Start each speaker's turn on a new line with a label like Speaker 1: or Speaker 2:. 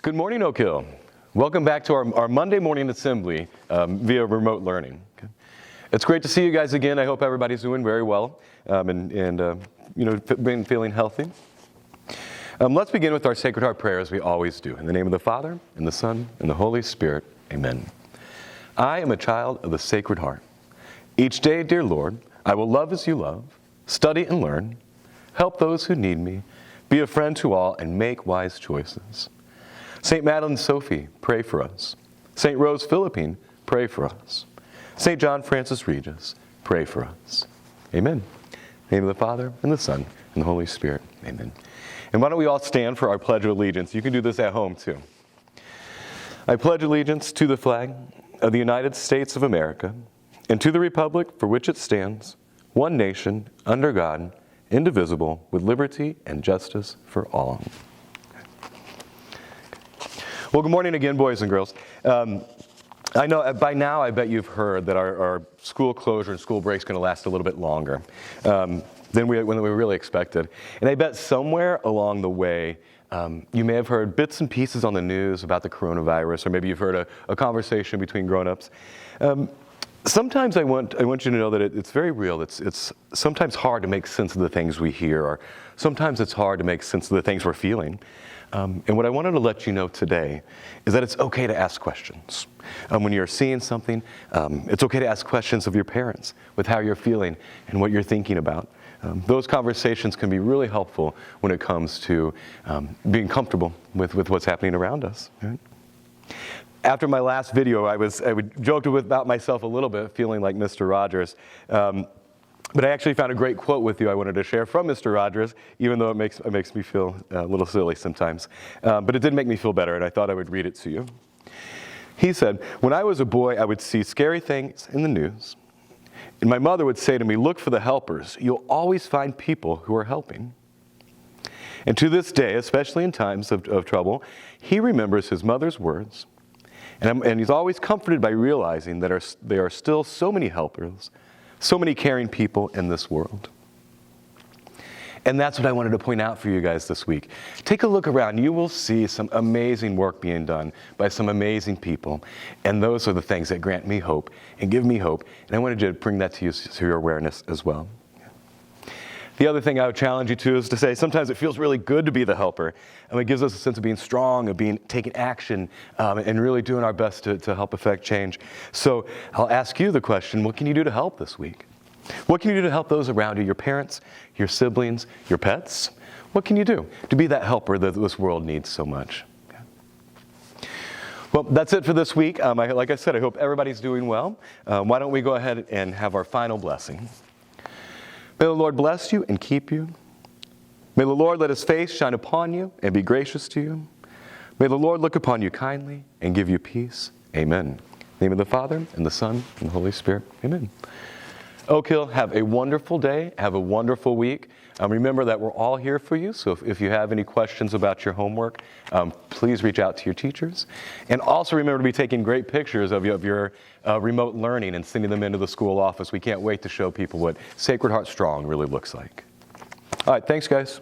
Speaker 1: Good morning, Oak Hill. Welcome back to our Monday morning assembly via remote learning. Okay. It's great to see you guys again. I hope everybody's doing very well and been feeling healthy. Let's begin with our Sacred Heart prayer as we always do. In the name of the Father, and the Son, and the Holy Spirit, amen. I am a child of the Sacred Heart. Each day, dear Lord, I will love as you love, study and learn, help those who need me, be a friend to all, and make wise choices. St. Madeleine Sophie, pray for us. St. Rose Philippine, pray for us. St. John Francis Regis, pray for us. Amen. In the name of the Father, and the Son, and the Holy Spirit. Amen. And why don't we all stand for our Pledge of Allegiance? You can do this at home, too. I pledge allegiance to the flag of the United States of America, and to the republic for which it stands, one nation, under God, indivisible, with liberty and justice for all. Well, good morning again, boys and girls. I know by now I bet you've heard that our school closure and school break is going to last a little bit longer than we really expected. And I bet somewhere along the way you may have heard bits and pieces on the news about the coronavirus, or maybe you've heard a conversation between grown-ups. Sometimes I want you to know that it's very real. It's sometimes hard to make sense of the things we hear, or sometimes it's hard to make sense of the things we're feeling. And what I wanted to let you know today is that it's okay to ask questions. When you're seeing something, it's okay to ask questions of your parents with how you're feeling and what you're thinking about. Those conversations can be really helpful when it comes to being comfortable with what's happening around us. Right? After my last video, I joked about myself a little bit, feeling like Mr. Rogers. But I actually found a great quote with you I wanted to share from Mr. Rogers, even though it makes me feel a little silly sometimes. But it did make me feel better, and I thought I would read it to you. He said, "When I was a boy, I would see scary things in the news. And my mother would say to me, 'Look for the helpers. You'll always find people who are helping.' And to this day, especially in times of trouble, he remembers his mother's words. And he's always comforted by realizing that there are still so many helpers, so many caring people in this world." And that's what I wanted to point out for you guys this week. Take a look around. You will see some amazing work being done by some amazing people. And those are the things that grant me hope and give me hope. And I wanted to bring that to you, to your awareness as well. The other thing I would challenge you to is to say sometimes it feels really good to be the helper. And it gives us a sense of being strong, of taking action, and really doing our best to help affect change. So I'll ask you the question, what can you do to help this week? What can you do to help those around you, your parents, your siblings, your pets? What can you do to be that helper that this world needs so much? Okay. Well, that's it for this week. Like I said, I hope everybody's doing well. Why don't we go ahead and have our final blessing? May the Lord bless you and keep you. May the Lord let his face shine upon you and be gracious to you. May the Lord look upon you kindly and give you peace. Amen. In the name of the Father, and the Son, and the Holy Spirit. Amen. Oak Hill, have a wonderful day. Have a wonderful week. Remember that we're all here for you, so if you have any questions about your homework, please reach out to your teachers. And also remember to be taking great pictures of your remote learning and sending them into the school office. We can't wait to show people what Sacred Heart Strong really looks like. All right, thanks, guys.